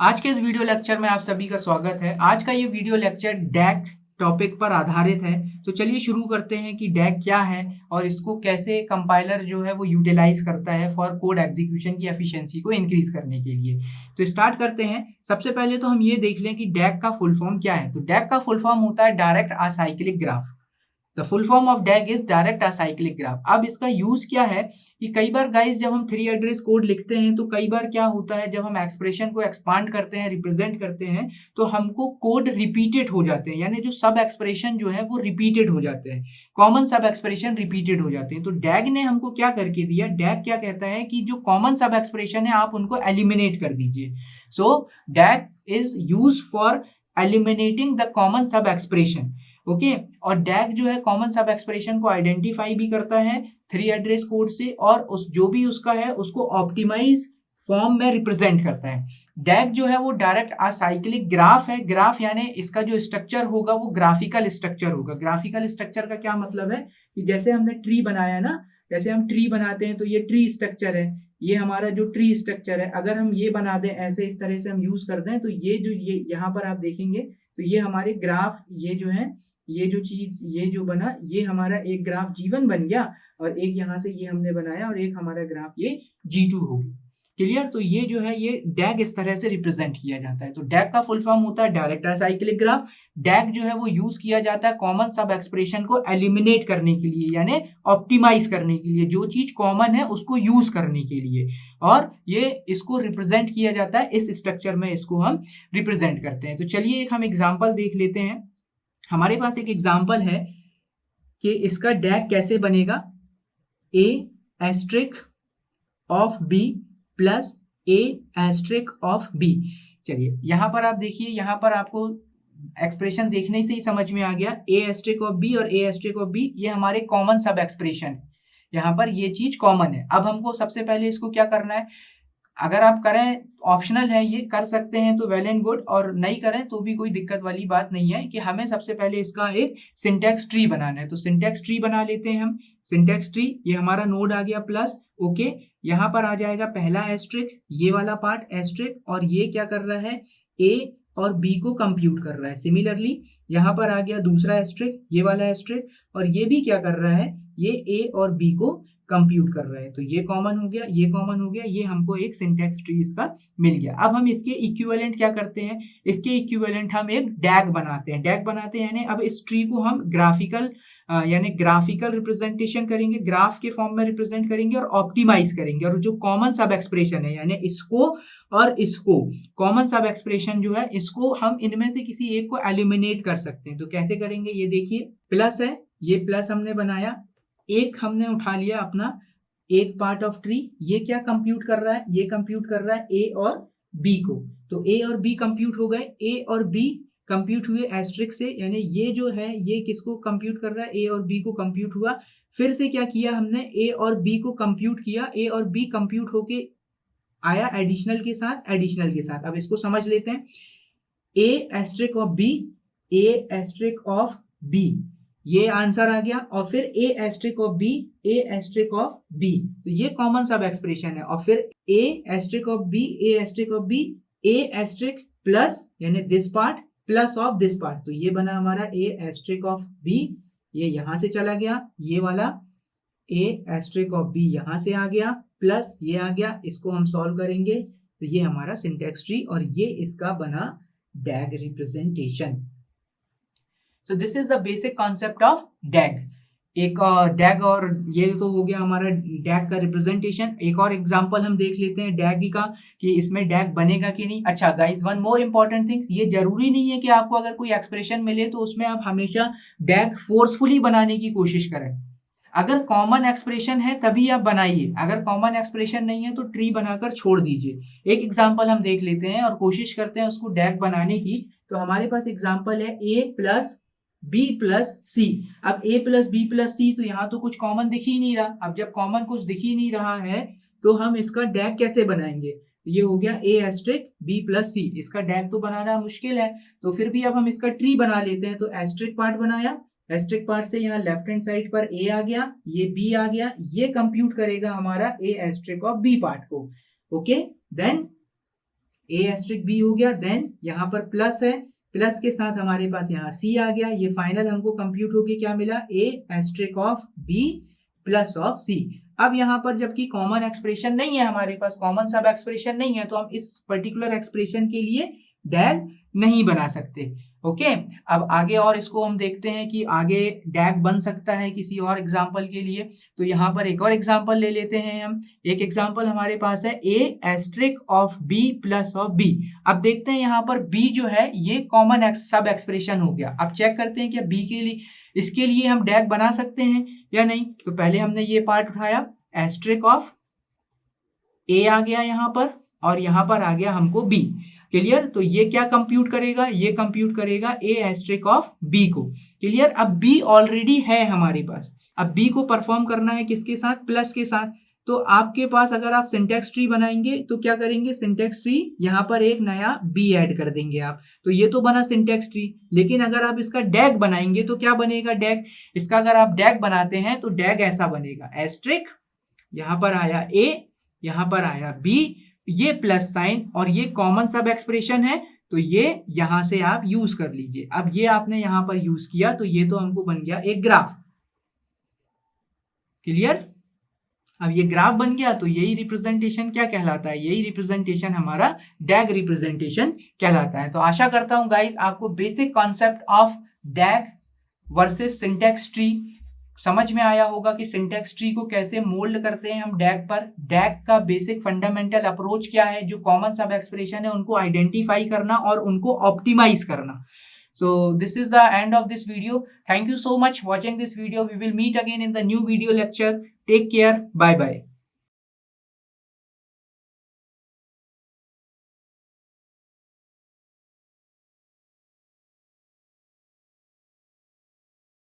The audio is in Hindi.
आज के इस वीडियो लेक्चर में आप सभी का स्वागत है। आज का ये वीडियो लेक्चर डैग टॉपिक पर आधारित है। तो चलिए शुरू करते हैं कि डैग क्या है और इसको कैसे कंपाइलर जो है वो यूटिलाइज करता है फॉर कोड एग्जीक्यूशन की एफिशिएंसी को इंक्रीज करने के लिए। तो स्टार्ट करते हैं। सबसे पहले तो हम ये देख लें कि डैग का फुल फॉर्म क्या है। तो डैग का फुल फॉर्म होता है direct acyclic graph. The full form of डैग is direct acyclic graph. अब इसका यूज क्या है कि कई बार गाइस जब हम 3 एड्रेस कोड लिखते हैं तो कई बार क्या होता है, जब हम एक्सप्रेशन को एक्सपांड करते हैं, रिप्रेजेंट करते हैं, तो हमको कोड रिपीटेड हो जाते हैं, यानी जो सब एक्सप्रेशन जो है वो रिपीटेड हो जाते हैं, कॉमन सब एक्सप्रेशन रिपीटेड हो जाते हैं। तो डैग ने हमको क्या करके दिया, डैग क्या कहता है कि जो कॉमन सब एक्सप्रेशन है आप उनको एलिमिनेट कर दीजिए। So DAG is use for eliminating the common sub expression. Okay, और डैग जो है कॉमन सब एक्सप्रेशन को आइडेंटिफाई भी करता है 3 एड्रेस कोड से, और उस जो भी उसका है उसको ऑप्टिमाइज फॉर्म में रिप्रेजेंट करता है। डैग जो है वो डायरेक्ट असाइक्लिक ग्राफ है। ग्राफ यानी इसका जो स्ट्रक्चर होगा वो ग्राफिकल स्ट्रक्चर होगा। ग्राफिकल स्ट्रक्चर का क्या मतलब है कि जैसे हमने ट्री बनाया ना, जैसे हम ट्री बनाते हैं तो ये ट्री स्ट्रक्चर है, ये हमारा जो ट्री स्ट्रक्चर है। अगर हम ये बना दें ऐसे, इस तरह से हम यूज कर दें तो ये जो ये यहाँ पर आप देखेंगे तो ये हमारे ग्राफ, ये जो है ये जो चीज, ये जो बना, ये हमारा एक ग्राफ G1 बन गया, और एक यहाँ से ये हमने बनाया और एक हमारा ग्राफ ये G2 हो गया। क्लियर? तो ये जो है ये डैग इस तरह से रिप्रेजेंट किया जाता है। तो डैग का फुल फॉर्म होता है डायरेक्ट असाइक्लिक ग्राफ। डैग जो है वो यूज किया जाता है कॉमन सब एक्सप्रेशन को एलिमिनेट करने के लिए, यानी ऑप्टिमाइज करने के लिए, जो चीज कॉमन है उसको यूज करने के लिए। और ये इसको रिप्रेजेंट किया जाता है इस स्ट्रक्चर में, इसको हम रिप्रेजेंट करते हैं। तो चलिए एक हम एग्जाम्पल देख लेते हैं। हमारे पास एक एग्जाम्पल है कि इसका डैग कैसे बनेगा। A asterisk of B plus A asterisk of B. चलिए यहां पर आप देखिए, यहां पर आपको एक्सप्रेशन देखने से ही समझ में आ गया, ए एस्ट्रिक ऑफ बी और ए एस्ट्रिक ऑफ बी ये हमारे कॉमन सब एक्सप्रेशन है। यहाँ पर ये चीज कॉमन है। अब हमको सबसे पहले इसको क्या करना है, अगर आप करें, ऑप्शनल है, ये कर सकते हैं तो वेल एंड गुड, और नहीं करें तो भी कोई दिक्कत वाली बात नहीं है, कि हमें सबसे पहले इसका एक सिंटैक्स ट्री बनाना है। तो सिंटैक्स ट्री बना लेते हैं हम। सिंटैक्स ट्री, ये हमारा नोड आ गया प्लस, ओके, यहाँ पर आ जाएगा पहला एस्ट्रिक, ये वाला पार्ट एस्ट्रिक, और ये क्या कर रहा है, ए और बी को कंप्यूट कर रहा है। सिमिलरली यहाँ पर आ गया दूसरा एस्ट्रिक, ये वाला एस्ट्रिक, और ये भी क्या कर रहा है, ये ए और बी को कंप्यूट कर रहा है। तो ये कॉमन हो गया, ये कॉमन हो गया, ये हमको एक सिंटैक्स ट्री इसका मिल गया। अब हम इसके इक्विवेलेंट क्या करते हैं, इसके इक्विवेलेंट हम एक डैग बनाते हैं। डैग बनाते हैं यानी अब इस ट्री को हम ग्राफिकल यानी ग्राफिकल रिप्रेजेंटेशन करेंगे, ग्राफ के फॉर्म में रिप्रेजेंट करेंगे और ऑप्टिमाइज करेंगे। और जो कॉमन सब एक्सप्रेशन है, यानी इसको और इसको, कॉमन सब एक्सप्रेशन जो है इसको हम इनमें से किसी एक को एलिमिनेट कर सकते हैं। तो कैसे करेंगे, ये देखिए, प्लस है, ये प्लस हमने बनाया, एक हमने उठा लिया अपना एक पार्ट ऑफ ट्री, ये क्या कंप्यूट कर रहा है, ये कंप्यूट कर रहा है ए और बी को। तो ए और बी कंप्यूट हो गए, ए और बी कंप्यूट हुए एस्ट्रिक से, यानी ये जो है ये किसको कंप्यूट कर रहा है, ए और बी को कंप्यूट हुआ। फिर से क्या किया हमने, ए और बी को कंप्यूट किया, ए और बी कंप्यूट होके आया एडिशनल के साथ, एडिशनल के साथ। अब इसको समझ लेते हैं, A asterisk of B, A asterisk of B, ये आंसर आ गया। और फिर A asterisk of B, A asterisk of B, तो ये कॉमन सब एक्सप्रेशन है। और फिर A asterisk of B, A asterisk of B, A asterisk plus यानी this part plus of this part, तो ये बना हमारा ए एस्ट्रिक ऑफ बी, ये यहां से चला गया, ये वाला ए एस्ट्रिक ऑफ बी यहां से आ गया, प्लस ये आ गया, इसको हम सॉल्व करेंगे तो ये हमारा सिंटैक्स ट्री, और ये इसका बना DAG representation. So this is the basic concept of DAG. एक डैग, और ये तो हो गया हमारा डैग का रिप्रेजेंटेशन। एक और एग्जांपल हम देख लेते हैं डैग का, कि इसमें डैग बनेगा कि नहीं। अच्छा guys, one more important things, ये जरूरी नहीं है कि आपको अगर कोई एक्सप्रेशन मिले तो उसमें आप हमेशा डैग फोर्सफुली बनाने की कोशिश करें। अगर कॉमन एक्सप्रेशन है तभी आप बनाइए, अगर कॉमन एक्सप्रेशन नहीं है तो ट्री बनाकर छोड़ दीजिए। एक एग्जांपल हम देख लेते हैं और कोशिश करते हैं उसको डैग बनाने की। तो हमारे पास एग्जांपल है a प्लस बी प्लस सी। अब a प्लस बी प्लस सी, तो यहाँ तो कुछ कॉमन दिख ही नहीं रहा। अब जब कॉमन कुछ दिख ही नहीं रहा है तो हम इसका डैग कैसे बनाएंगे। ये हो गया a एस्ट्रिक b प्लस सी, इसका डैग तो बनाना मुश्किल है, तो फिर भी अब हम इसका ट्री बना लेते हैं। तो एस्ट्रिक पार्ट बनाया, एस्ट्रिक पार्ट से यहाँ लेफ्ट हैंड साइड पर a आ गया, ये b आ गया, ये कंप्यूट करेगा हमारा a asterisk of b part को। Okay, then A asterisk B हो गया, देन यहाँ पर प्लस है, प्लस के साथ हमारे पास यहाँ सी आ गया, ये फाइनल हमको कंप्यूट होके क्या मिला, A asterisk of B plus of C. अब यहाँ पर जबकि कॉमन एक्सप्रेशन नहीं है हमारे पास, कॉमन सब एक्सप्रेशन नहीं है, तो हम इस पर्टिकुलर एक्सप्रेशन के लिए डैग नहीं बना सकते। ओके, अब आगे और इसको हम देखते हैं कि आगे डैग बन सकता है किसी और एग्जाम्पल के लिए। तो यहाँ पर एक और एग्जाम्पल ले लेते हैं हम। एक एग्जाम्पल हमारे पास है A asterisk of B plus of B. अब देखते हैं यहाँ पर बी जो है ये कॉमन सब एक्सप्रेशन हो गया। अब चेक करते हैं कि बी के लिए, इसके लिए हम डैग बना सकते हैं या नहीं। तो पहले हमने ये पार्ट उठाया, एस्ट्रिक ऑफ ए आ गया यहाँ पर, और यहाँ पर आ गया हमको बी। क्लियर, तो ये क्या कंप्यूट करेगा, ये कंप्यूट करेगा ए एस्ट्रिक ऑफ बी को। क्लियर, अब बी ऑलरेडी है हमारे पास, अब बी को परफॉर्म करना है किसके साथ, प्लस के साथ। तो आपके पास अगर आप सिंटैक्स ट्री बनाएंगे तो क्या करेंगे, सिंटैक्स ट्री यहाँ पर एक नया बी ऐड कर देंगे आप, तो ये तो बना सिंटैक्स ट्री। लेकिन अगर आप इसका डैग बनाएंगे तो क्या बनेगा डैग, इसका अगर आप डैग बनाते हैं तो डैग ऐसा बनेगा, एस्ट्रिक यहाँ पर आया ए, यहाँ पर आया बी, ये प्लस साइन और ये कॉमन सब एक्सप्रेशन है, तो ये यहां से आप यूज कर लीजिए। अब ये आपने यहां पर यूज किया तो ये तो हमको बन गया एक ग्राफ। क्लियर, अब ये ग्राफ बन गया तो यही रिप्रेजेंटेशन क्या कहलाता है, यही रिप्रेजेंटेशन हमारा डैग रिप्रेजेंटेशन कहलाता है। तो आशा करता हूं गाइस आपको basic concept of डैग versus syntax tree समझ में आया होगा कि सिंटैक्स ट्री को कैसे मोल्ड करते हैं हम डैग पर। डैग का बेसिक फंडामेंटल अप्रोच क्या है, जो कॉमन सब एक्सप्रेशन है उनको आइडेंटिफाई करना और उनको ऑप्टिमाइज करना। So this is the end of this video. Thank you so much watching this video. We will meet again in the new video lecture. Take care. Bye bye.